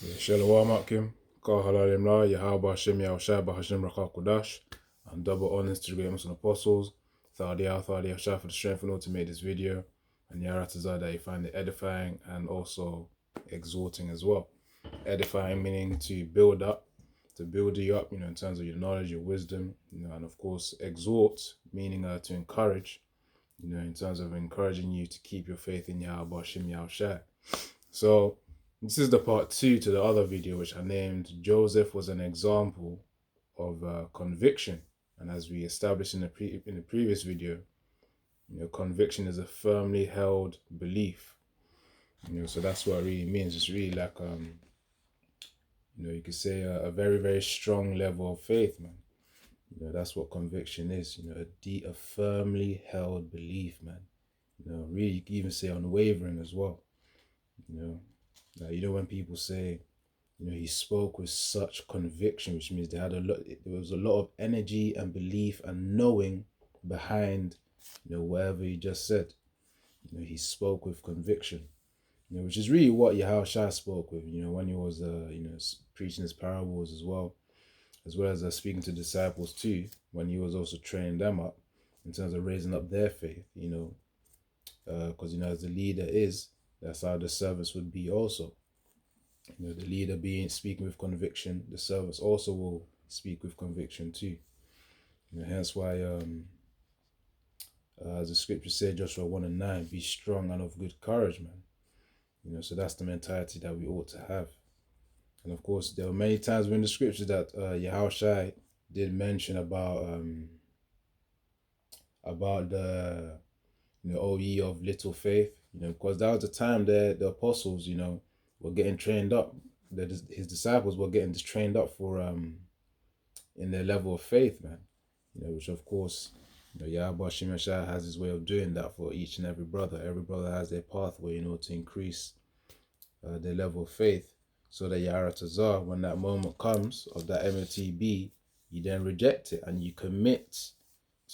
Shalom Akim, Kal Halalim La, Yahaba Hashem Yahushua Bahashem Rakha Kodash, and double honors to the great Muslim apostles, Thadiyah Shah for the strength and all to make this video, and Yaratazah that you find it edifying and also exhorting as well. Edifying meaning to build up, to build you up, in terms of your knowledge, your wisdom, and of course exhort, meaning to encourage, in terms of encouraging you to keep your faith in Yahaba Hashem Yahushua. So, this is the part 2 to the other video, which I named Joseph was an example of conviction. And as we established in the previous video, conviction is a firmly held belief. So that's what it really means. It's really like, you could say a very, very strong level of faith, man. That's what conviction is. A firmly held belief, man. Really, you can even say unwavering as well. When people say, he spoke with such conviction, which means there was a lot of energy and belief and knowing behind, whatever he just said. He spoke with conviction, which is really what Yahushua spoke with, when he was, preaching his parables as well as speaking to disciples too, when he was also training them up in terms of raising up their faith, because, as the leader is, that's how the servants would be also. The leader speaking with conviction, the servants also will speak with conviction too. Hence why, as the scripture said, Joshua 1:9, be strong and of good courage, man. So that's the mentality that we ought to have. And of course, there were many times in the scriptures that Yahushua did mention about the, O ye of little faith, because that was the time that the apostles, were getting trained up. That his disciples were getting trained up for in their level of faith, man. Which of course, Yahweh Hashem Yahshua has his way of doing that for each and every brother. Every brother has their pathway, to increase their level of faith, so that Yaratazah, when that moment comes of that MOTB, you then reject it and you commit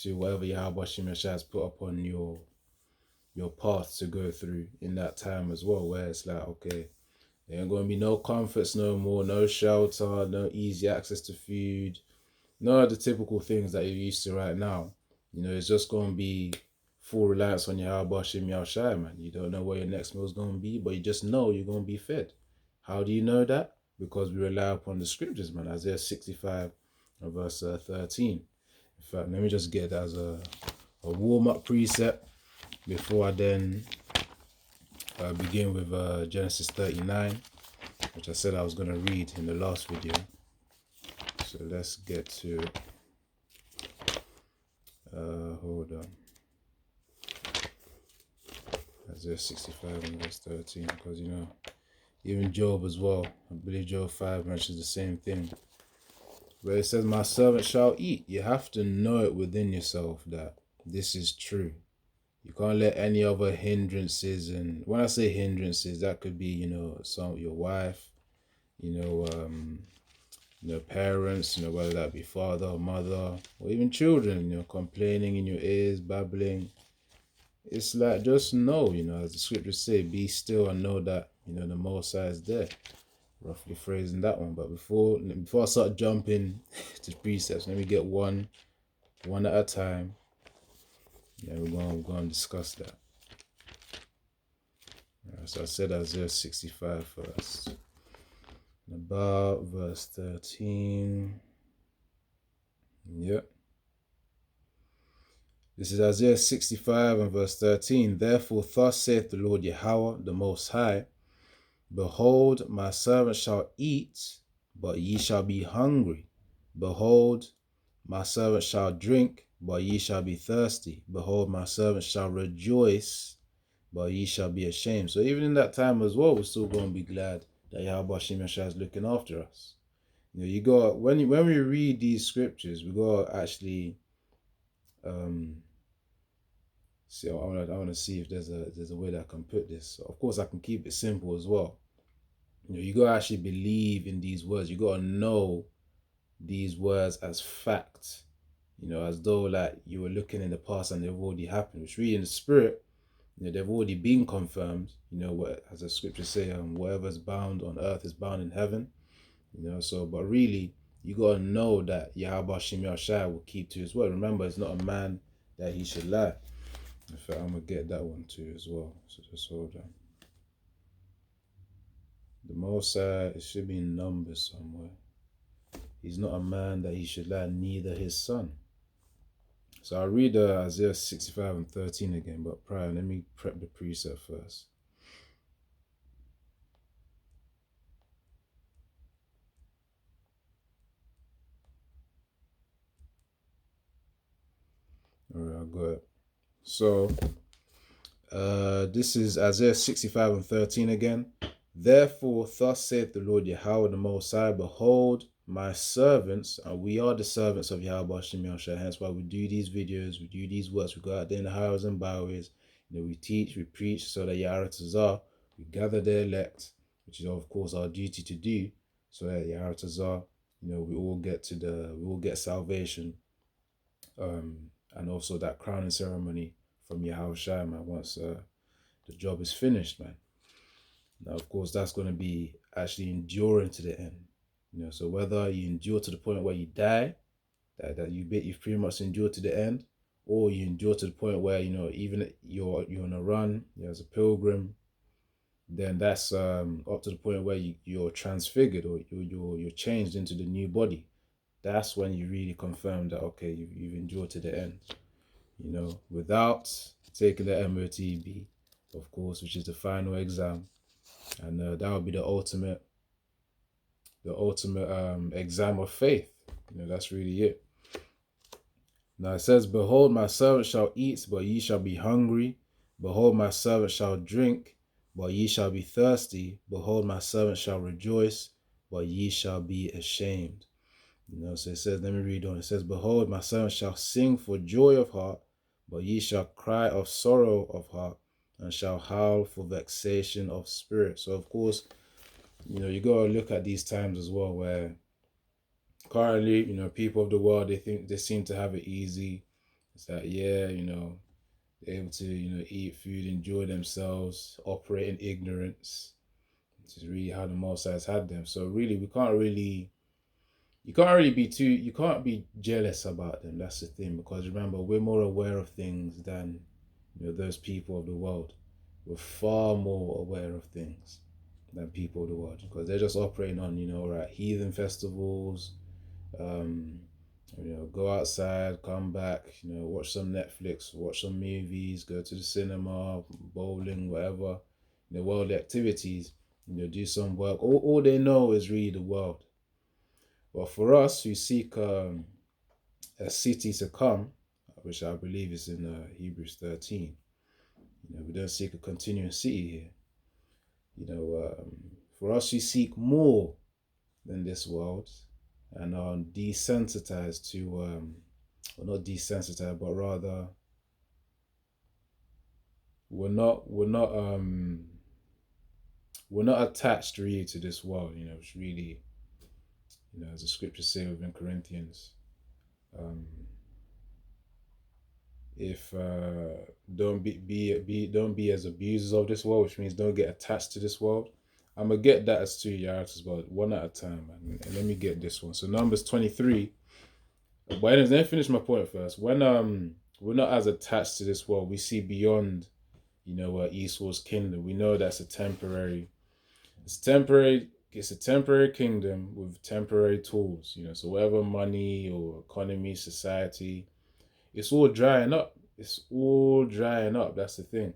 to whatever Yahweh Hashem Yahshua has put upon your path to go through in that time as well, where it's like, okay, there ain't going to be no comforts no more, no shelter, no easy access to food, none of the typical things that you're used to right now. It's just going to be full reliance on Yahweh Hashem Yahushua, man. You don't know where your next meal is going to be, but you just know you're going to be fed. How do you know that? Because we rely upon the scriptures, man. Isaiah 65 and verse 13. In fact, let me just get that as a warm-up precept before I then begin with Genesis 39, which I said I was going to read in the last video. So let's get to it. Hold on. Isaiah 65 and verse 13, because even Job as well, I believe Job 5 mentions the same thing, where it says, my servant shall eat. You have to know it within yourself that this is true. You can't let any other hindrances, and when I say hindrances, that could be, your wife, parents, whether that be father or mother, or even children, complaining in your ears, babbling. It's like, just know, as the scriptures say, be still and know that, the Most High is there. Roughly phrasing that one. But before I start jumping to precepts, let me get one at a time. Yeah, we're going to discuss that. So I said Isaiah 65 first. About verse 13. Yep. This is Isaiah 65 and verse 13. Therefore, thus saith the Lord Yahweh, the Most High, behold, my servant shall eat, but ye shall be hungry. Behold, my servant shall drink, but ye shall be thirsty. Behold, my servant shall rejoice, but ye shall be ashamed. So even in that time as well, we're still going to be glad that Yahweh Hashem Yahshua is looking after us. You got, when we read these scriptures, we got to actually see. I want to see if there's a way that I can put this. So of course, I can keep it simple as well. You got to actually believe in these words. You got to know these words as fact. As though like you were looking in the past and they've already happened. Which really in the spirit, they've already been confirmed. What, as the scriptures say, whatever's bound on earth is bound in heaven. So, but really, you gotta know that Yahweh Shem Yahshai will keep to his word. Remember, it's not a man that he should lie. In fact, I'm gonna get that one too as well. So just hold on. The Most High, it should be in Numbers somewhere. He's not a man that he should lie, neither his son. So I'll read Isaiah 65 and 13 again, but prior, let me prep the precept first. All right, I got it. So this is Isaiah 65 and 13 again. Therefore, thus saith the Lord Yahweh the Most High, behold, my servants, and we are the servants of Yahweh Shem Yahshai, hence why we do these videos, we do these works, we go out there in the highways and byways, we teach, we preach, so that Yaharatazah, we gather the elect, which is of course our duty to do, so that Yaharatazah, we all get salvation, and also that crowning ceremony from Yahushua, man, once the job is finished, man. Now, of course, that's going to be actually enduring to the end. So whether you endure to the point where you die, that you've pretty much endured to the end, or you endure to the point where even you're on a run, as a pilgrim, then that's up to the point where you're transfigured, or you're changed into the new body. That's when you really confirm that okay, you've endured to the end. Without taking the MOTB, of course, which is the final exam, and that would be the ultimate exam of faith. That's really it. Now it says, behold, my servant shall eat, but ye shall be hungry. Behold, my servant shall drink, but ye shall be thirsty. Behold, my servant shall rejoice, but ye shall be ashamed. So it says, let me read on. It says, behold, my servant shall sing for joy of heart, but ye shall cry of sorrow of heart, and shall howl for vexation of spirit. So of course, you got to look at these times as well, where currently, people of the world, they seem to have it easy. It's that, they're able to, eat food, enjoy themselves, operate in ignorance, which is really how the Most High has had them. So really, you can't be jealous about them. That's the thing, because remember, we're more aware of things than those people of the world. We're far more aware of things than people of the world, because they're just operating on heathen festivals, go outside, come back, watch some Netflix, watch some movies, go to the cinema, bowling, whatever, worldly activities, do some work. All they know is really the world. But for us who seek a city to come, which I believe is in Hebrews 13, we don't seek a continuing city here. For us who seek more than this world and are desensitized to, well, not desensitized, but rather we're not attached really to this world. It's really, as the scriptures say within Corinthians, if don't be as abusers of this world, which means don't get attached to this world. I'm gonna get that as 2 yards as well, one at a time, man. And let me get this one. So Numbers 23. But anyways, let me finish my point first. When we're not as attached to this world, we see beyond, Esau's kingdom. We know that's it's temporary. It's a temporary kingdom with temporary tools. So whatever money or economy, society, it's all drying up. It's all drying up. That's the thing.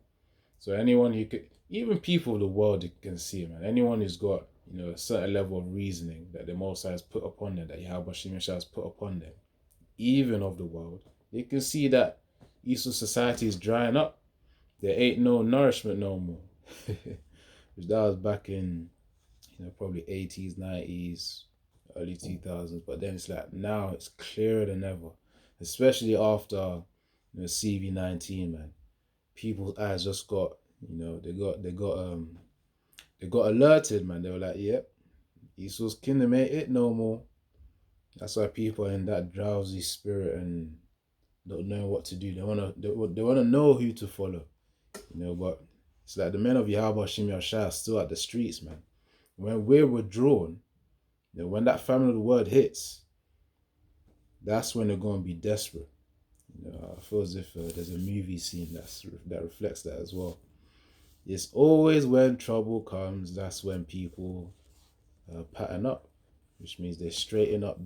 So anyone who could, even people of the world, can see, man. Anyone who's got, a certain level of reasoning that the Most High has put upon them, that Yahweh Shem Yahshai has put upon them, even of the world, they can see that Esau's society is drying up. There ain't no nourishment no more. Which that was back in, probably 80s, 90s, early 2000s. But then it's like now it's clearer than ever, especially after CV19, man. People's eyes just got, they got alerted, man. They were like, yep, Esau's kingdom ain't it no more. That's why people are in that drowsy spirit and don't know what to do. They wanna know who to follow. But it's like the men of Yahweh Shem Yahshai are still at the streets, man. When we're withdrawn, when that famine of the word hits, that's when they're going to be desperate. I feel as if there's a movie scene that reflects that as well. It's always when trouble comes, that's when people pattern up, which means they straighten up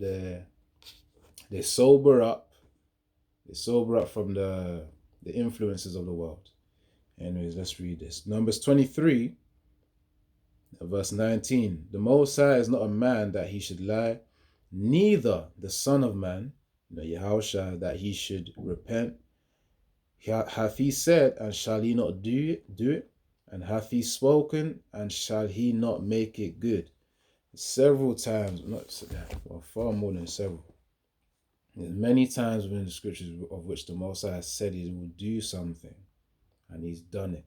they sober up from the influences of the world. Anyways, let's read this. Numbers 23, verse 19. The Most High is not a man that he should lie, neither the Son of Man, Yahushua, that he should repent. Hath he said, and shall he not do it? And hath he spoken, and shall he not make it good? Several times, far more than several. There's many times within the scriptures of which the Most High has said he will do something, and he's done it.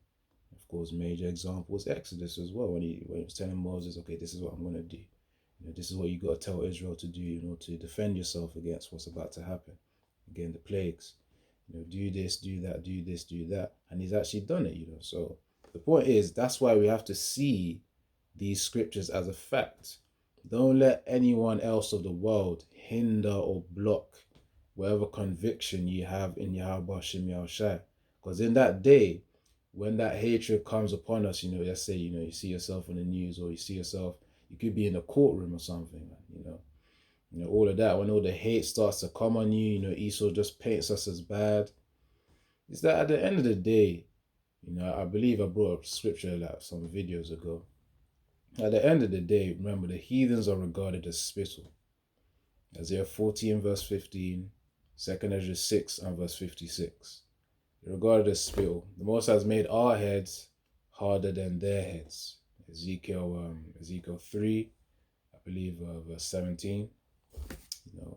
Of course, major example was Exodus as well, when he was telling Moses, okay, this is what I'm going to do. This is what you got to tell Israel to do in order to defend yourself against what's about to happen. Again, the plagues. Do this, do that, do this, do that. And he's actually done it, So the point is, that's why we have to see these scriptures as a fact. Don't let anyone else of the world hinder or block whatever conviction you have in Yahweh Shem Yahushai. Because in that day, when that hatred comes upon us, let's say, you see yourself on the news, or you could be in a courtroom or something, all of that, when all the hate starts to come on you, Esau just paints us as bad. It's that at the end of the day, I believe I brought up scripture like some videos ago. At the end of the day, remember, the heathens are regarded as spittle. Isaiah 14 verse 15, 2nd Ezra 6 and verse 56. They're regarded as spittle. The Most High has made our heads harder than their heads. Ezekiel 3, I believe verse 17.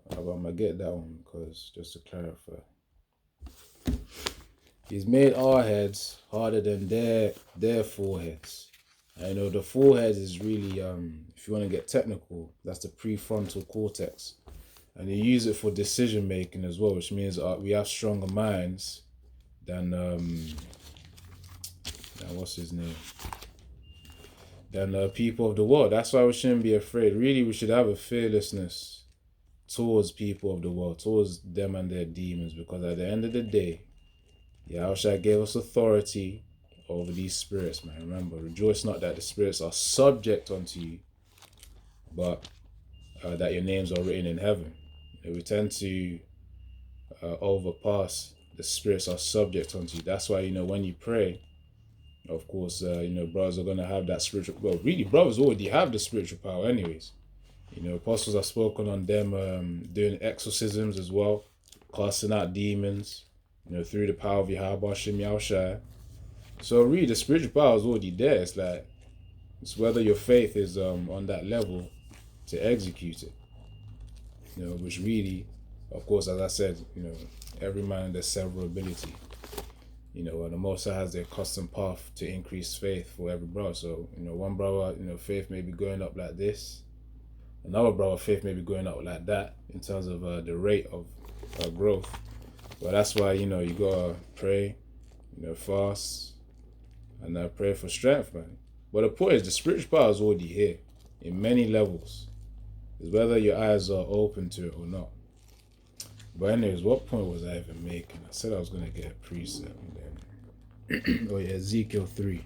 I'm going to get that one because just to clarify. He's made our heads harder than their foreheads. And the forehead is really, if you want to get technical, that's the prefrontal cortex. And you use it for decision making as well, which means we have stronger minds than what's his name? Than people of the world. That's why we shouldn't be afraid. Really, we should have a fearlessness towards people of the world, towards them and their demons, because at the end of the day, Yahushua gave us authority over these spirits, man. Remember, rejoice not that the spirits are subject unto you, but that your names are written in heaven. We tend to overpass the spirits are subject unto you. That's why, when you pray, of course, brothers are going to have that spiritual, well, really, brothers already have the spiritual power anyways. Apostles have spoken on them doing exorcisms as well, casting out demons, through the power of Yahweh Shem Yahushai. So really, the spiritual power is already there. It's like, it's whether your faith is on that level to execute it. Which really, of course, as I said, every man there's severability. And the Most High has their custom path to increase faith for every brother. So, one brother, faith may be going up like this. Another brother, faith may be going up like that in terms of the rate of growth. But that's why, you gotta pray, fast, and pray for strength, man. But the point is, the spiritual power is already here in many levels. It's whether your eyes are open to it or not. But anyways, what point was I even making? I said I was going to get a precept. And then oh yeah, Ezekiel 3.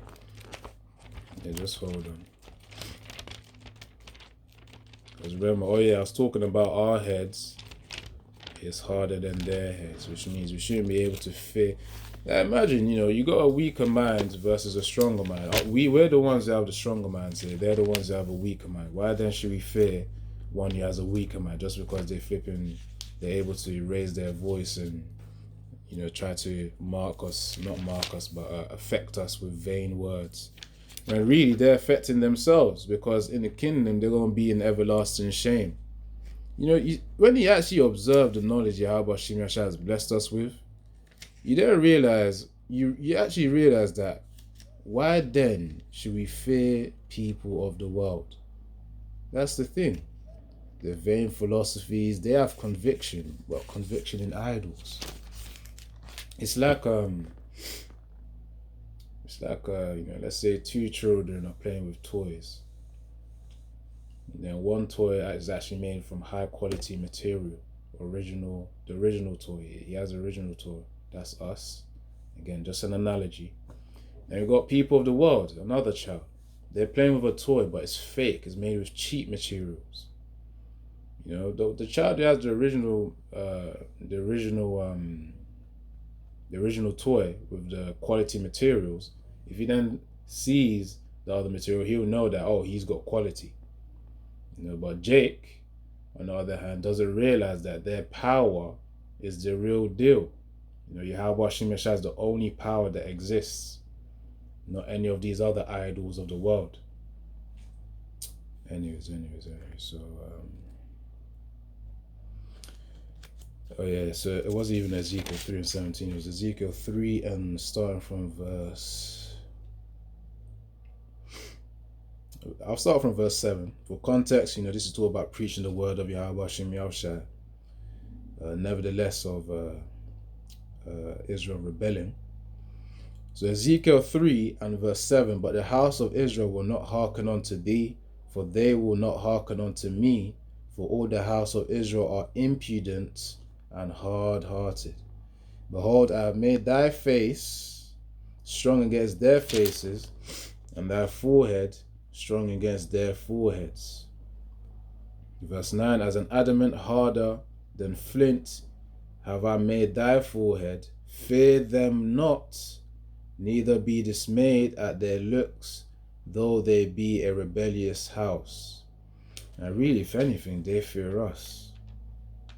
Yeah, just hold on. Because remember, I was talking about our heads is harder than their heads, which means we shouldn't be able to fear. Now imagine, you got a weaker mind versus a stronger mind. We're the ones that have the stronger minds here. They're the ones that have a weaker mind. Why then should we fear one who has a weaker mind just because they're able to raise their voice and, try to not mark us, but affect us with vain words? When really they're affecting themselves, because in the kingdom they're going to be in everlasting shame. When you actually observe the knowledge Yahweh Shem Yahushua has blessed us with, you don't realize, you actually realize that why then should we fear people of the world? That's the thing. The vain philosophies, they have conviction, but conviction in idols. It's like It's like, let's say two children are playing with toys. And then one toy is actually made from high quality material, the original toy. He has original toy. That's us. Again, just an analogy. And we've got people of the world, another child. They're playing with a toy, but it's fake. It's made with cheap materials. The child who has the original toy with the quality materials. If he then sees the other material, he'll know that, oh, he's got quality. But Jake, on the other hand, doesn't realize that their power is the real deal. Yahweh Hashem Yeshua is the only power that exists, not any of these other idols of the world. Anyways. So, so it wasn't even Ezekiel 3 and 17. It was Ezekiel 3 and starting from verse... I'll start from verse 7. For context, this is all about preaching the word of Yahweh Hashem Yahushua. Nevertheless of Israel rebelling. So Ezekiel 3 and verse 7, but the house of Israel will not hearken unto thee, for they will not hearken unto me, for all the house of Israel are impudent and hard-hearted. Behold, I have made thy face strong against their faces, and thy forehead strong against their foreheads. Verse 9, as an adamant harder than flint have I made thy forehead. Fear them not, neither be dismayed at their looks, though they be a rebellious house. And really, if anything, they fear us.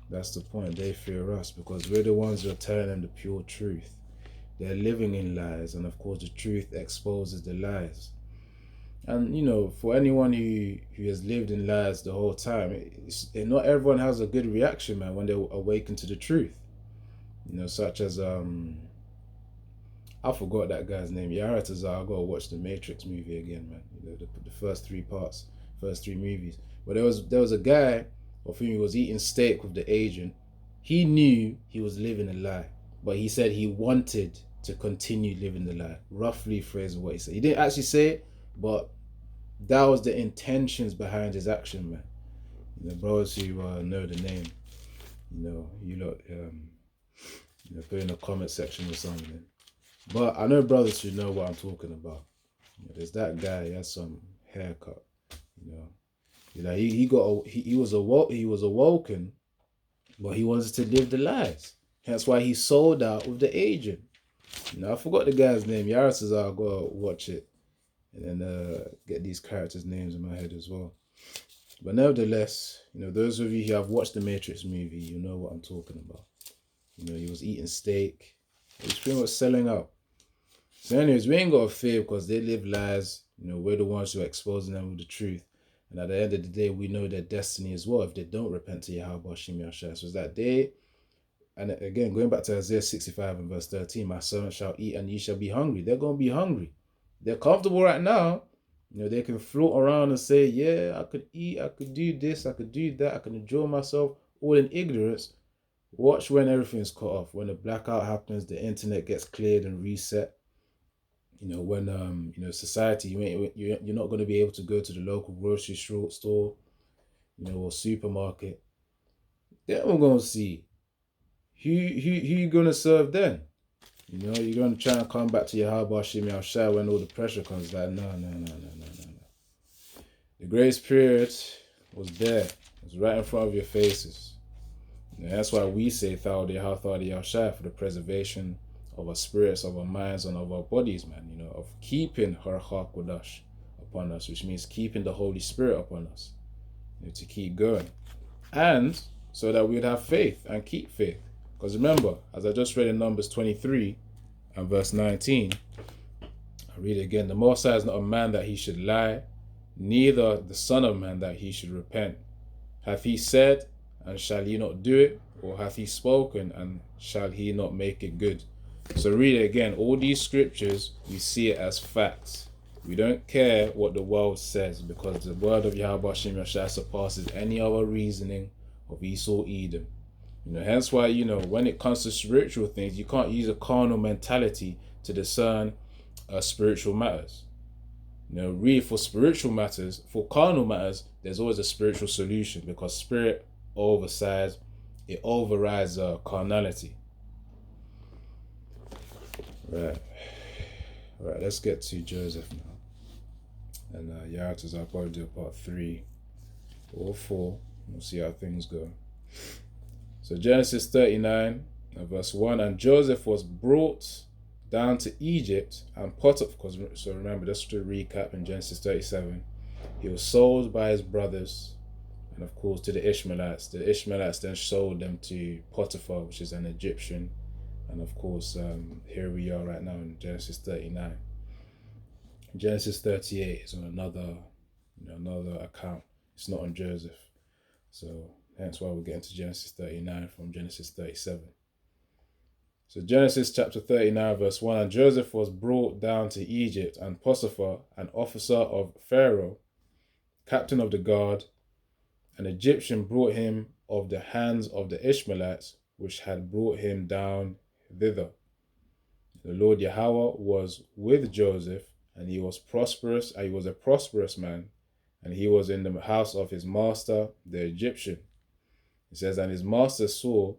That's the point. They fear us because we're the ones who are telling them the pure truth. They're living in lies, and of course the truth exposes the lies. And for anyone who has lived in lies the whole time, not everyone has a good reaction, man, when they awaken to the truth. Such as I forgot that guy's name. Yaratazar. I gotta watch the Matrix movie again, man. The first three movies. But there was a guy of whom he was eating steak with the agent. He knew he was living a lie, but he said he wanted to continue living the lie. Roughly phrasing what he said. He didn't actually say it, but that was the intentions behind his action, man. Brothers who know the name, put in the comment section or something. But I know brothers who know what I'm talking about. There's that guy. He has some haircut. He was awoken, but he wanted to live the lies. That's why he sold out with the agent. I forgot the guy's name. Yara says I'll go watch it and then get these characters' names in my head as well. But nevertheless, those of you who have watched the Matrix movie, you know what I'm talking about. He was eating steak. He was pretty much selling out. So anyways, we ain't got to fear because they live lies. We're the ones who are exposing them with the truth. And at the end of the day, we know their destiny as well if they don't repent to Yahweh Hashem Yahushua. So it's that they, and again, going back to Isaiah 65 and verse 13, my servant shall eat and ye shall be hungry. They're going to be hungry. They're comfortable right now. They can float around and say, yeah, I could eat, I could do this, I could do that, I can enjoy myself, all in ignorance. Watch when everything's cut off, when the blackout happens, the internet gets cleared and reset. When society, you're not going to be able to go to the local grocery store, or supermarket. Then we're going to see who you going to serve then. You're going to try and come back to Yahweh Hashem Yahushua when all the pressure comes. Like, no. The grace period was there. It was right in front of your faces. That's why we say Thou Yahushua for the preservation of our spirits, of our minds, and of our bodies, man. Of keeping her Kodash upon us, which means keeping the Holy Spirit upon us, to keep going, and so that we'd have faith and keep faith. Because remember, as I just read in Numbers 23 and verse 19, I read it again. The Most High is not a man that he should lie, neither the Son of Man that he should repent. Hath he said, and shall he not do it? Or hath he spoken, and shall he not make it good? So read it again. All these scriptures, we see it as facts. We don't care what the world says, because the word of Yahweh Hashem Yahushua surpasses any other reasoning of Esau Edom. Hence why, when it comes to spiritual things, you can't use a carnal mentality to discern spiritual matters. Really for spiritual matters, for carnal matters, there's always a spiritual solution because spirit overrides carnality. Right. All right, let's get to Joseph now. And Yahatas, I'll probably do part 3 or 4. We'll see how things go. So Genesis 39, verse 1, and Joseph was brought down to Egypt and Potiphar, so remember, just to recap in Genesis 37, he was sold by his brothers and of course to the Ishmaelites. The Ishmaelites then sold them to Potiphar, which is an Egyptian. And of course, here we are right now in Genesis 39. Genesis 38 is on another account. It's not on Joseph. So hence why we're getting to Genesis 39 from Genesis 37. So Genesis chapter 39 verse 1, and Joseph was brought down to Egypt, and Potiphar, an officer of Pharaoh, captain of the guard, an Egyptian, brought him of the hands of the Ishmaelites, which had brought him down thither. The Lord Yahweh was with Joseph, and he was prosperous, and he was a prosperous man, and he was in the house of his master, the Egyptian. It says, and his master saw.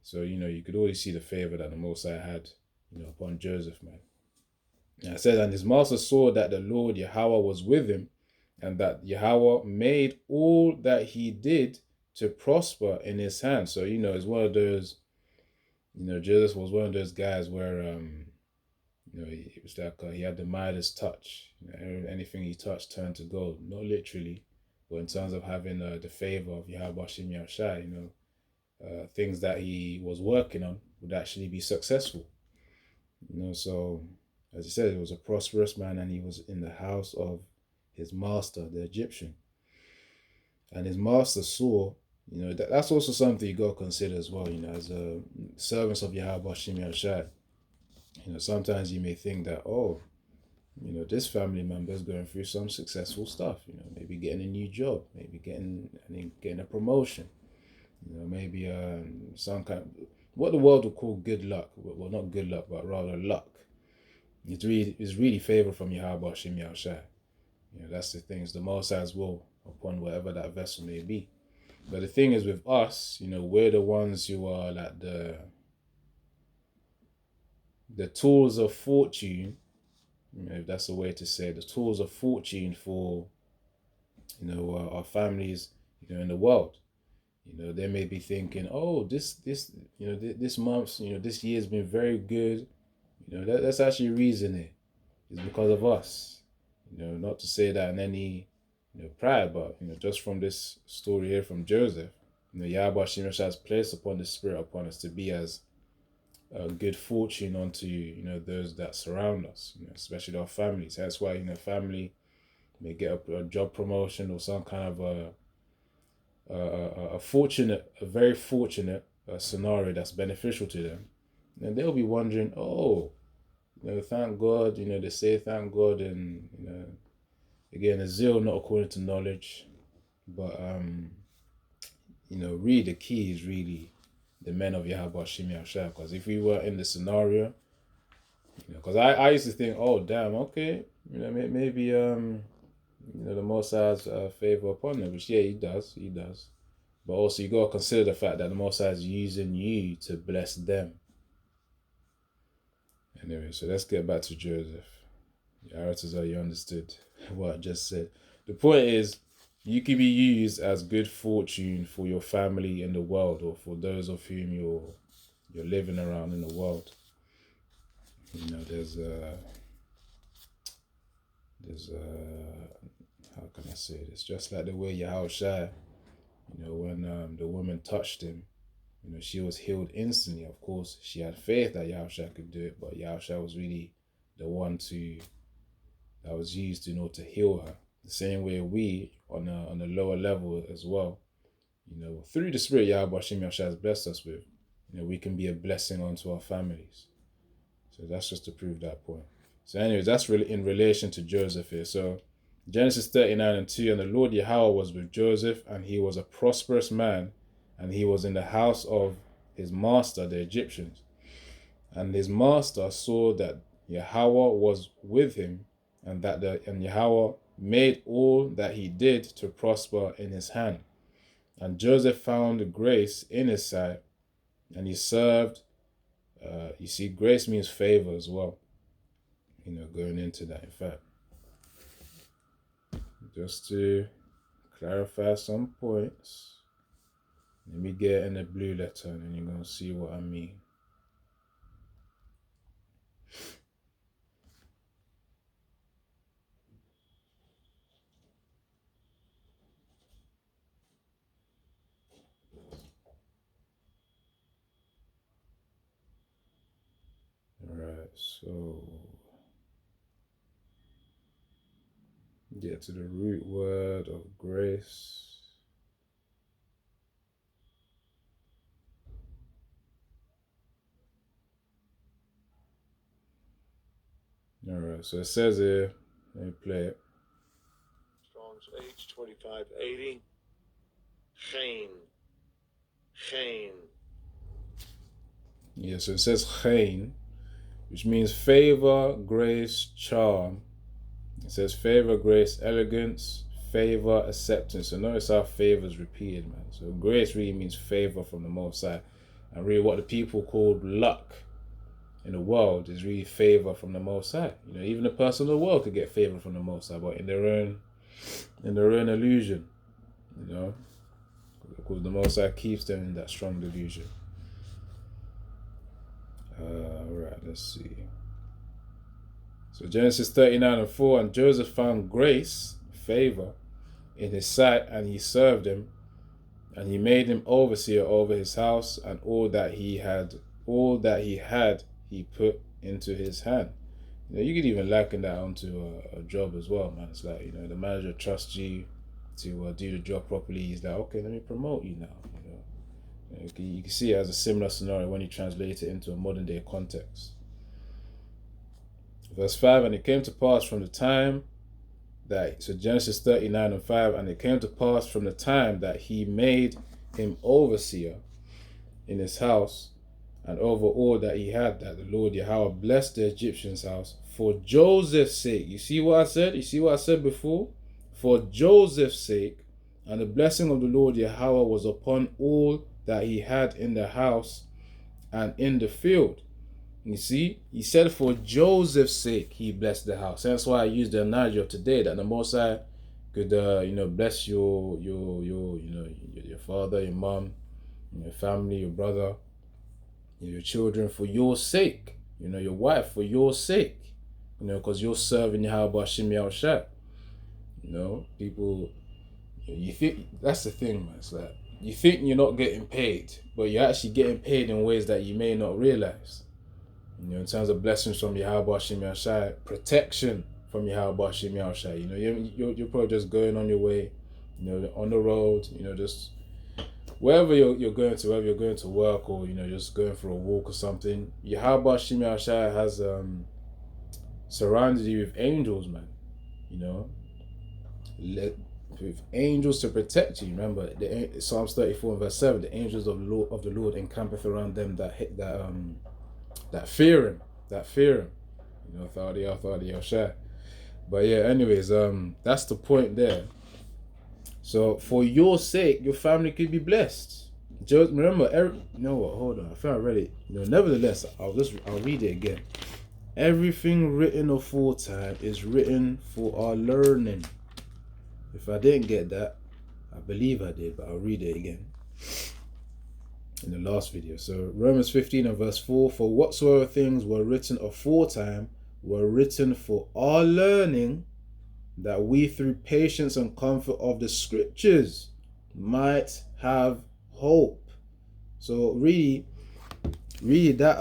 So, you could always see the favor that the Most High had, upon Joseph, man. And it says, and his master saw that the Lord Yahweh was with him, and that Yahweh made all that he did to prosper in his hand. So, it's one of those, Joseph was one of those guys where, it was like he had the Midas touch. Anything he touched turned to gold. Not literally, but in terms of having the favor of Yahweh Shem Yahushai, things that he was working on would actually be successful. So as I said, he was a prosperous man, and he was in the house of his master, the Egyptian. And his master saw, that's also something you got to consider as well, as a servants of Yahweh Shem Yahushai. Sometimes you may think that, this family member is going through some successful stuff, maybe getting a new job, maybe getting a promotion, maybe some kind of, what the world would call good luck. Well, not good luck, but rather luck. It's really favor from Yahweh Shem Yahushai. That's the thing. It's the Most High's will upon whatever that vessel may be. But the thing is with us, we're the ones who are like the tools of fortune, if that's the way to say it, the tools of fortune for, our families, in the world. They may be thinking, this month, this year's been very good. That's actually reason it. It's because of us. Not to say that in any, pride, but, just from this story here from Joseph, Yahweh Shem has placed upon the Spirit upon us to be as good fortune unto, those that surround us, especially our families. That's why, family may get a job promotion or some kind of a very fortunate scenario that's beneficial to them. And they'll be wondering, thank God, they say thank God, and, again, a zeal not according to knowledge, but, really the key is really the men of Yahweh Shem Yahushua. Because if we were in the scenario, because I used to think, okay, maybe, the Most High's favor upon them, which, yeah, he does. But also you got to consider the fact that the Most High is using you to bless them. Anyway, so let's get back to Joseph. You understood what I just said. The point is, you can be used as good fortune for your family in the world, or for those of whom you're living around in the world. There's how can I say this? Just like the way Yahushua, when the woman touched him, she was healed instantly. Of course, she had faith that Yahushua could do it, but Yahushua was really the one that was used in order to heal her. The same way we, on a lower level as well, through the Spirit Yahweh Shem Yahushua has blessed us with, we can be a blessing unto our families. So that's just to prove that point. So anyways, that's really in relation to Joseph here. So Genesis 39:2, and the Lord Yahweh was with Joseph, and he was a prosperous man, and he was in the house of his master, the Egyptians. And his master saw that Yahweh was with him, and Yahweh made all that he did to prosper in his hand. And Joseph found grace in his sight, and he served. You see, grace means favor as well. Going into that, in fact, just to clarify some points. Let me get in the blue letter, and then you're gonna see what I mean. Alright, so get to the root word of grace. Alright, so it says here, let me play it. Strong's H2580. Chain. Yeah, so it says chain, which means favor, grace, charm. It says favor, grace, elegance, favor, acceptance. So notice how favor is repeated, man. So grace really means favor from the Most High. And really what the people called luck in the world is really favor from the Most High. Even the person in the world could get favor from the Most High, but in their own illusion, because the Most High keeps them in that strong delusion. Right, let's see. So Genesis 39:4, and Joseph found grace, favor, in his sight, and he served him, and he made him overseer over his house, and all that he had, he put into his hand. You could even liken that onto a job as well, man. It's like, the manager trusts you to do the job properly. He's like, okay, let me promote you now. You can see it as a similar scenario when you translate it into a modern day context. Verse 5, and it came to pass from the time that, so Genesis 39:5, and it came to pass from the time that he made him overseer in his house and over all that he had, that the Lord Yahweh blessed the Egyptian's house for Joseph's sake. You see what I said? You see what I said before? For Joseph's sake, and the blessing of the Lord Yahweh was upon all that he had in the house and in the field. You see, he said for Joseph's sake he blessed the house. That's why I used the analogy of today, that the Most High could bless your father, your mom, your family, your brother, your children for your sake. Your wife for your sake. Because you're serving Yahweh Hashem Yahushua. People, you think that's the thing, man. It's like you think you're not getting paid, but you're actually getting paid in ways that you may not realize. In terms of blessings from Yahweh Hashem Yahushua, protection from Yahweh Hashem Yahushua. You're probably just going on your way, on the road, just wherever you're going to, whether you're going to work or just going for a walk or something. Yahweh Hashem Yahushua has surrounded you with angels, man. With angels to protect you. Remember, Psalms 34:7, the angels of the Lord encampeth around them that fear him. But yeah, anyways, that's the point there. So for your sake, your family could be blessed. Just remember, hold on, I think I read it. Nevertheless, I'll read it again. Everything written aforetime is written for our learning. If I didn't get that, I believe I did, but I'll read it again in the last video. So Romans 15:4, for whatsoever things were written aforetime were written for our learning, that we through patience and comfort of the scriptures might have hope. So really that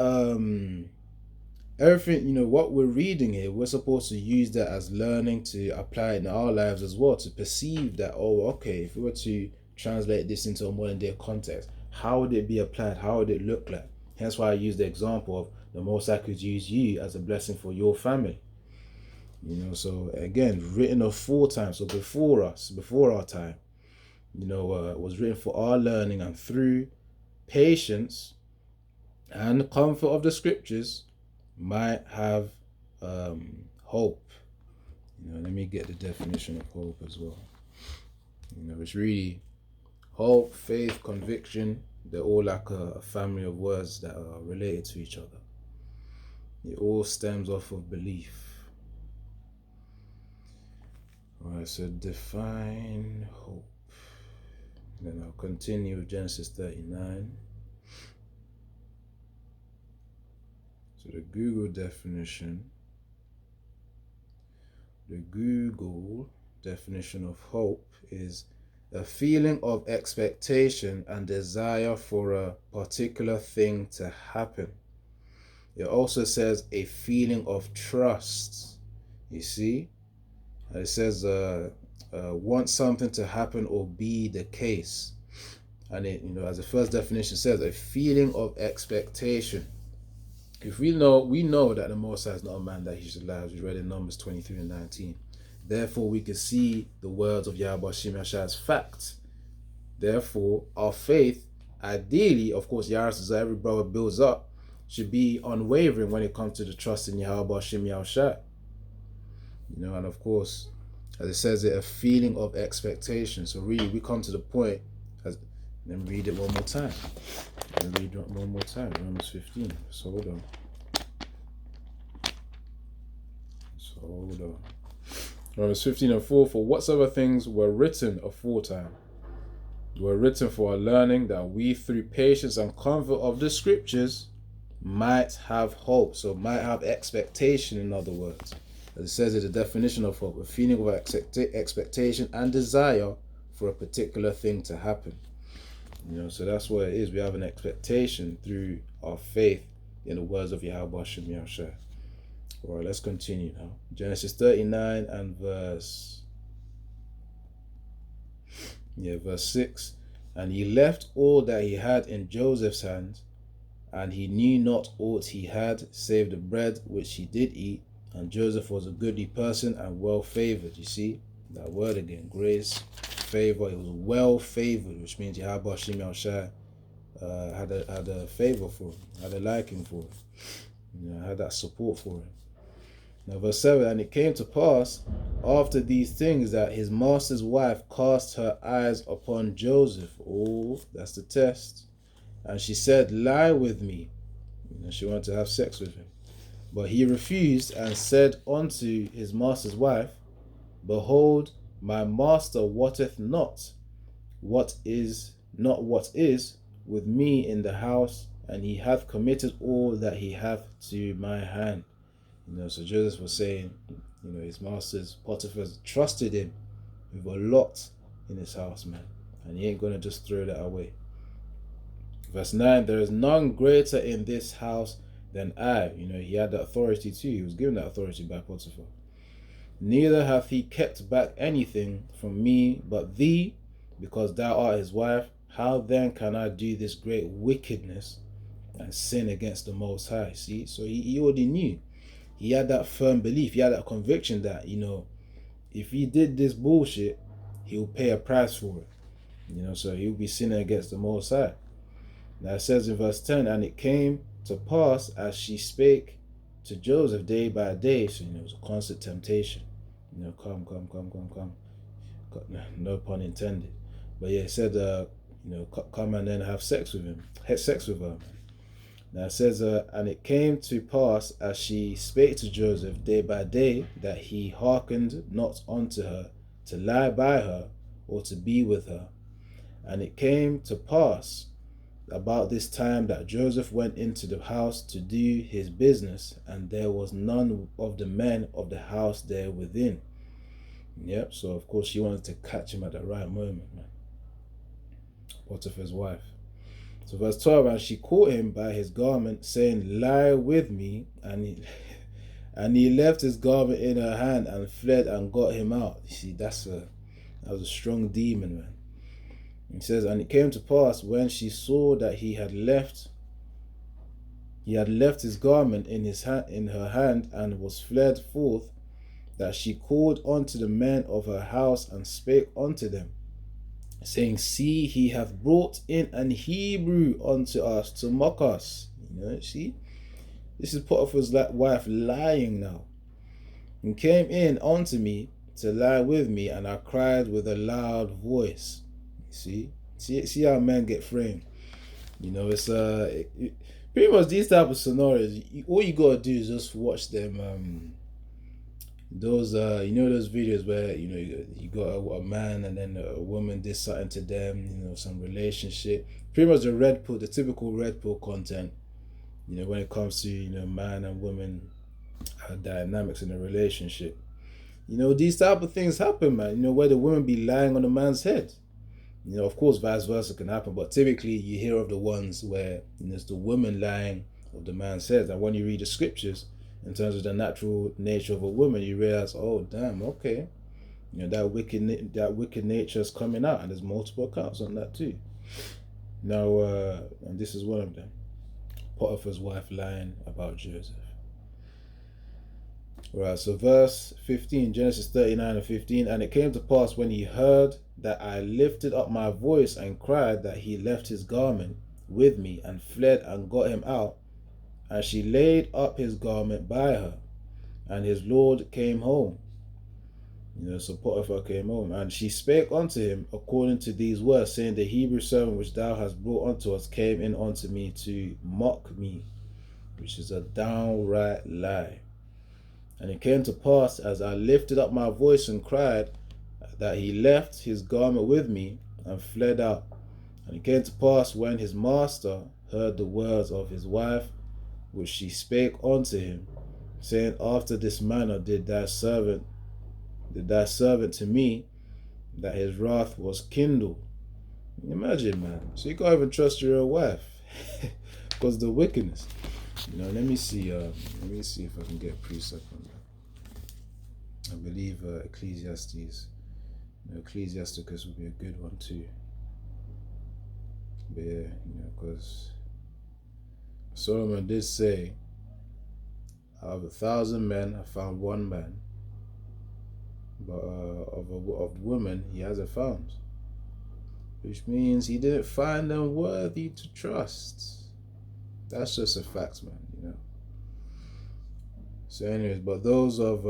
everything, what we're reading here, we're supposed to use that as learning to apply it in our lives as well, to perceive that, if we were to translate this into a modern day context, how would it be applied? How would it look like? Hence why I use the example of the Most High could use you as a blessing for your family. So again, written aforetime, so before our time, was written for our learning, and through patience and comfort of the scriptures might have hope. Let me get the definition of hope as well. It's really hope, faith, conviction. They're all like a family of words that are related to each other. It all stems off of belief. Alright, so define hope. Then I'll continue with Genesis 39. So the Google definition of hope is a feeling of expectation and desire for a particular thing to happen. It also says a feeling of trust. You see? It says want something to happen or be the case. And it, as the first definition says, a feeling of expectation. If we know that the Most High is not a man that he should lie, as we read in Numbers 23 and 19. Therefore, we can see the words of Yahweh Shem Yahshua as fact. Therefore, our faith, ideally, of course, Yahweh says every brother builds up, should be unwavering when it comes to the trust in Yahweh Shem Yahshua. And of course, as it says, a feeling of expectation. So really, we come to the point. Let me read it one more time. Romans 15. So hold on. Romans 15:4. For whatsoever things were written aforetime were written for our learning, that we through patience and comfort of the scriptures might have hope. So might have expectation, in other words. As it says, it's a definition of hope, a feeling of expectation and desire for a particular thing to happen. So that's what it is. We have an expectation through our faith in the words of Yahweh Shem Yahshua. All right, let's continue now. Genesis 39 and verse 6. And he left all that he had in Joseph's hand, and he knew not aught he had, save the bread which he did eat. And Joseph was a goodly person and well favored. You see that word again, grace, favor. He was well favored, which means Yahweh Shem Yahshua had a favor for him, had a liking for him, had that support for him. Now verse 7, and it came to pass after these things that his master's wife cast her eyes upon Joseph. Oh, that's the test. And she said, lie with me. She wanted to have sex with him. But he refused and said unto his master's wife, behold, my master wotteth not what is with me in the house, and he hath committed all that he hath to my hand. So Joseph was saying, his master's Potiphar trusted him with a lot in his house, man, and he ain't gonna just throw that away. Verse 9, there is none greater in this house than I. He had that authority too. He was given that authority by Potiphar. Neither hath he kept back anything from me but thee, because thou art his wife. How then can I do this great wickedness and sin against the Most High? See, so he already knew. He had that firm belief. He had that conviction that, if he did this bullshit, he'll pay a price for it. So he'll be sinning against the Most High. Now it says in verse 10, and it came to pass as she spake to Joseph day by day. So, it was a constant temptation. Come. No pun intended. But yeah, it said, come and then have sex with him. Had sex with her, man. Now it says, and it came to pass as she spake to Joseph day by day, that he hearkened not unto her to lie by her or to be with her. And it came to pass about this time that Joseph went into the house to do his business, and there was none of the men of the house there within. Yep, so of course she wanted to catch him at the right moment, man. Potiphar's wife. So verse 12, and she caught him by his garment, saying, lie with me. And he left his garment in her hand and fled and got him out. You see, that was a strong demon, man. It says, and it came to pass when she saw that he had left his garment in her hand and was fled forth, that she called unto the men of her house and spake unto them, saying, see, he hath brought in an Hebrew unto us to mock us. See, this is Potiphar's wife lying now. and came in unto me to lie with me, and I cried with a loud voice. See how men get framed. It's pretty much these type of scenarios. All you gotta do is just watch them. Those those videos where you got a man and then a woman did something to them. Some relationship. Pretty much the typical red pill content. When it comes to man and woman dynamics in a relationship. These type of things happen, man. Where the woman be lying on a man's head. Of course, vice versa can happen, but typically you hear of the ones where it's the woman lying of the man's head. And when you read the scriptures, in terms of the natural nature of a woman, you realize, oh damn, okay, that wicked nature is coming out, and there's multiple accounts on that too. Now, and this is one of them. Potiphar's wife lying about Joseph. Right, so verse 15, Genesis 39 and 15, and it came to pass when he heard that I lifted up my voice and cried that he left his garment with me and fled and got him out, and she laid up his garment by her, and his Lord came home. So Potiphar came home, and she spake unto him according to these words, saying, the Hebrew servant which thou hast brought unto us came in unto me to mock me, which is a downright lie. And it came to pass, as I lifted up my voice and cried, that he left his garment with me and fled out. And it came to pass, when his master heard the words of his wife, which she spake unto him, saying, after this manner did thy servant to me, that his wrath was kindled. Imagine, man. So you can't even trust your own wife because of the wickedness. Let me see if I can get a precept on that. I believe Ecclesiastes. Ecclesiasticus would be a good one too. But yeah, because Solomon did say, out of 1,000 men, I found one man, but of women he hasn't found, which means he didn't find them worthy to trust. That's just a fact, man. So, anyways, but those of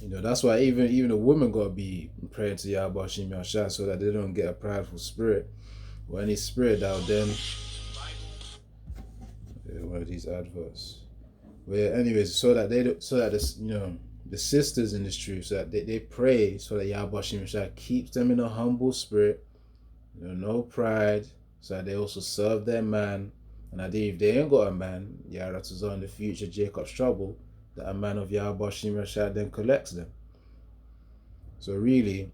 that's why even a woman gotta be praying to Yahweh Hashem Yahshua so that they don't get a prideful spirit or any spirit that would then one of these adverts. But yeah, anyways, so that the sisters in this truth, so that they pray so that Yahweh Hashem Yahshua keeps them in a humble spirit, no pride, so that they also serve their man. And that if they ain't got a man, that is on the future Jacob's trouble, that a man of Yahweh Hashem Yahshua then collects them. So really,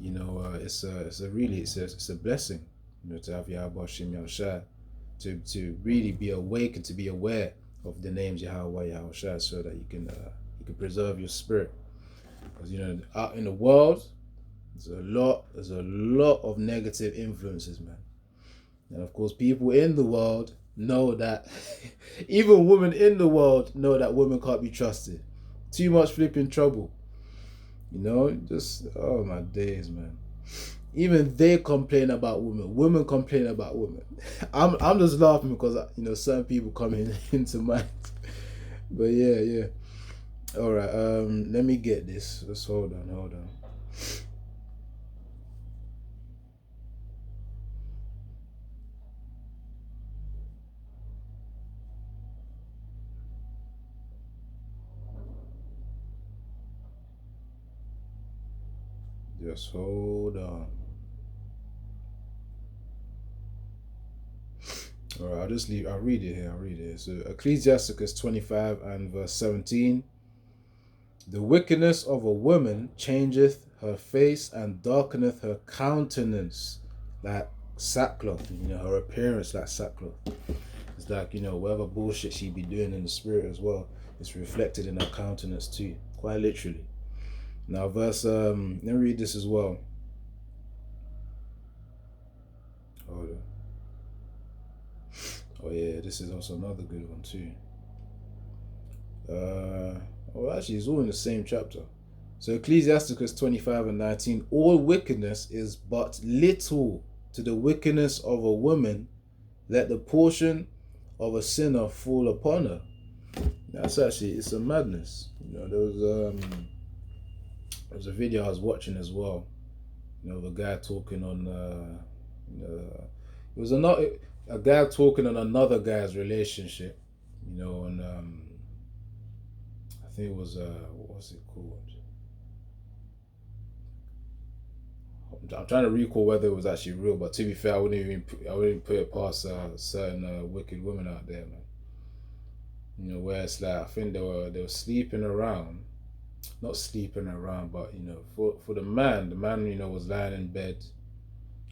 it's a blessing, to have Yahweh Hashem Yahshua, to really be awake and to be aware of the names Yahweh Yahushua, so that you can preserve your spirit. Because out in the world, there's a lot of negative influences, man. And of course, people in the world know that, even women in the world know that women can't be trusted. Too much flipping trouble. Just, oh my days, man. Even they complain about women. Women complain about women. I'm just laughing because, certain people come into mind. But yeah. All right, let me get this. Let's hold on. Just hold on. All right, I'll read it here. So Ecclesiasticus 25 and verse 17. The wickedness of a woman changeth her face and darkeneth her countenance like sackcloth. Her appearance like sackcloth. It's like, whatever bullshit she be doing in the spirit as well, it's reflected in her countenance too, quite literally. Now verse, let me read this as well. Hold on. Oh yeah, this is also another good one too. Actually, it's all in the same chapter. So Ecclesiasticus 25 and 19, all wickedness is but little to the wickedness of a woman. Let the portion of a sinner fall upon her. It's a madness. You know, there was a video I was watching as well. You know, the guy talking on it was a guy talking on another guy's relationship. You know, and I think it was what was it called? I'm trying to recall whether it was actually real, but to be fair, I wouldn't put it past certain wicked women out there, man. You know, where it's like I think they were sleeping around, not sleeping around, but you know, for the man you know was lying in bed,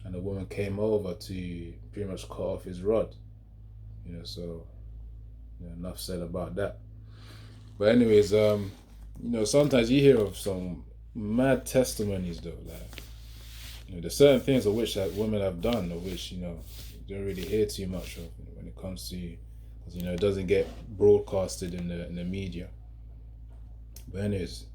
and the woman came over to pretty much cut off his rod. You know, so you know, enough said about that. But anyways, you know, sometimes you hear of some mad testimonies though, like you know, there's certain things of which that women have done, of which you know you don't really hear too much of when it comes to, because you know it doesn't get broadcasted in the media. But anyways,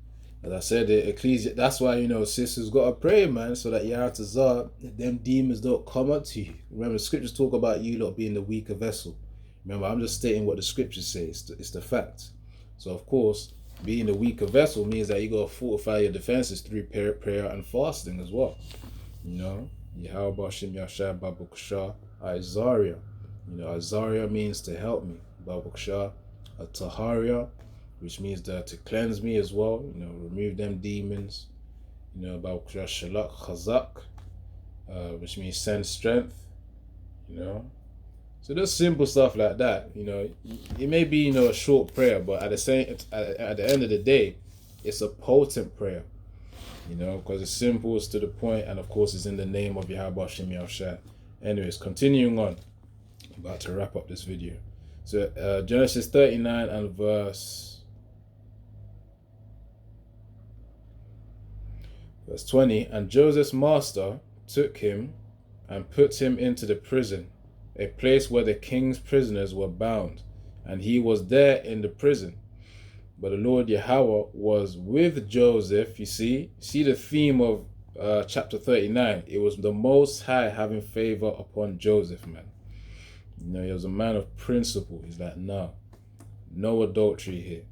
as I said, the ecclesia. That's why you know sisters gotta pray, man, so that Yaratazar, them demons don't come up to you. Remember, the scriptures talk about you lot being the weaker vessel. Remember, I'm just stating what the scriptures say. It's the fact. So of course, being the weaker vessel means that you gotta fortify your defenses through prayer and fasting as well. You know, Yahweh Shem Yashai Babuksha Azaria. You know, Azaria means to help me. Babuksha, a Taharia, which means that to cleanse me as well. You know, remove them demons. You know, Babuksha Shalak Chazak, which means send strength. You know, so just simple stuff like that. You know, it may be you know a short prayer, but at the end of the day, it's a potent prayer. You know, because it's simple, it's to the point, and of course it's in the name of Yahweh Shem Yahushua. Anyways, continuing on, I'm about to wrap up this video. So Genesis 39 and verse 20, and Joseph's master took him and put him into the prison, a place where the king's prisoners were bound, and he was there in the prison. But the Lord Yahweh was with Joseph. You see the theme of chapter 39. It was the Most High having favor upon Joseph, man. You know, he was a man of principle. He's like, no adultery here.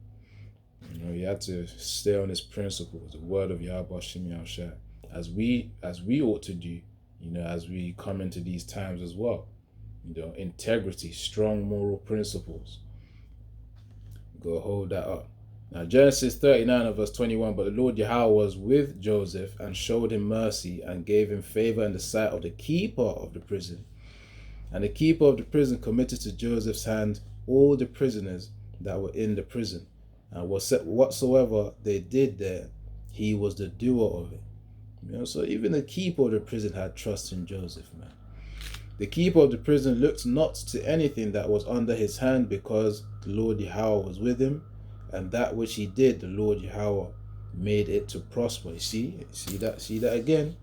You know, he had to stay on his principles, the word of Yahweh Shem Yahushua, as we ought to do. You know, as we come into these times as well. You know, integrity, strong moral principles. Go hold that up. Now, Genesis 39 and verse 21, but the Lord Yahweh was with Joseph and showed him mercy and gave him favor in the sight of the keeper of the prison. And the keeper of the prison committed to Joseph's hand all the prisoners that were in the prison. And whatsoever they did there, he was the doer of it. You know, so even the keeper of the prison had trust in Joseph, man. The keeper of the prison looked not to anything that was under his hand, because the Lord Yahweh was with him, and that which he did, the Lord Yahweh made it to prosper. You see that again.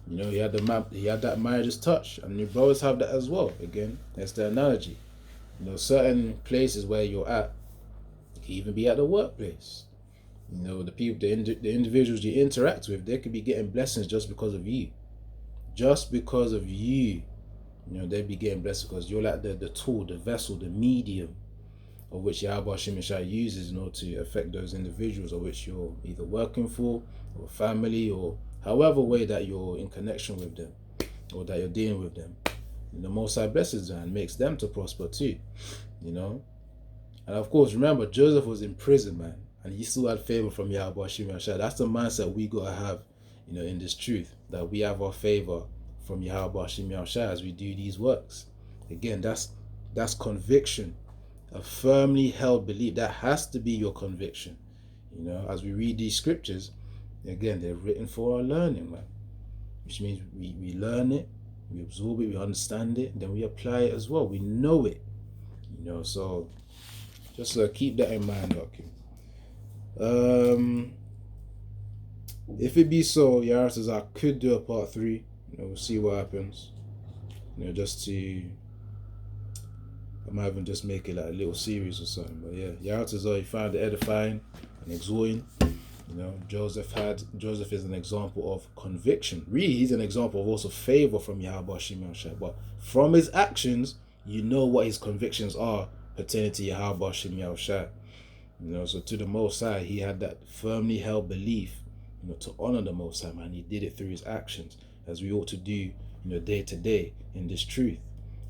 You know, he had that Midas touch, and your brothers have that as well. Again, that's the analogy. You know, certain places where you're at, you can even be at the workplace. You know, the people, the individuals you interact with, they could be getting blessings just because of you. Just because of you. You know, they'd be getting blessed because you're like the tool, the vessel, the medium of which Yahweh Shem Yahushua uses in order to affect those individuals of which you're either working for, or family, or however way that you're in connection with them, or that you're dealing with them. And the Most High blesses them and makes them to prosper too. You know? And of course, remember, Joseph was in prison, man, and he still had favor from Yahweh Shem Yahushua. That's the mindset we gotta have, you know, in this truth, that we have our favor from Yahweh Shem Yahushua as we do these works. Again, that's conviction, a firmly held belief. That has to be your conviction. You know, as we read these scriptures, again, they're written for our learning, man. Which means we learn it, we absorb it, we understand it, then we apply it as well. We know it. You know, so just keep that in mind, okay. If it be so, Yara says I could do a part 3. You know, we'll see what happens. You know, I might even just make it like a little series or something. But yeah, Yaratazar, you find it edifying and exhorting. You know, Joseph is an example of conviction. Really, he's an example of also favor from Yahweh Shem Yahushua. But from his actions, you know what his convictions are pertaining to Yahweh Shem Yahushua. You know, so to the Most High, he had that firmly held belief, you know, to honor the Most High, man. He did it through his actions, as we ought to do, you know, day to day in this truth.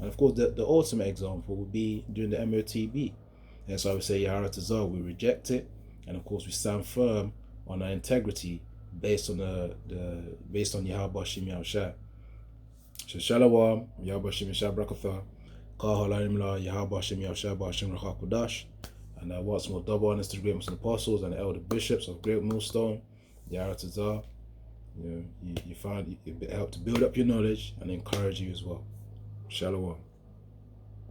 And of course, the ultimate example would be during the MOTB. And so I would say, Yahara Tazar, we reject it, and of course we stand firm on our integrity based on based on Yahweh Shem Yahushua. So Shalom, Yahweh Shem Yahushua Brakatha, Kahalayim La, Yahweh Shem Yahushua Ba'Shem Rachah Kodash. And once more, double honors to the great Muslim apostles and the elder bishops of Great Millstone, Yahara Tazar. You know, you find it helped to build up your knowledge and encourage you as well. Shalom.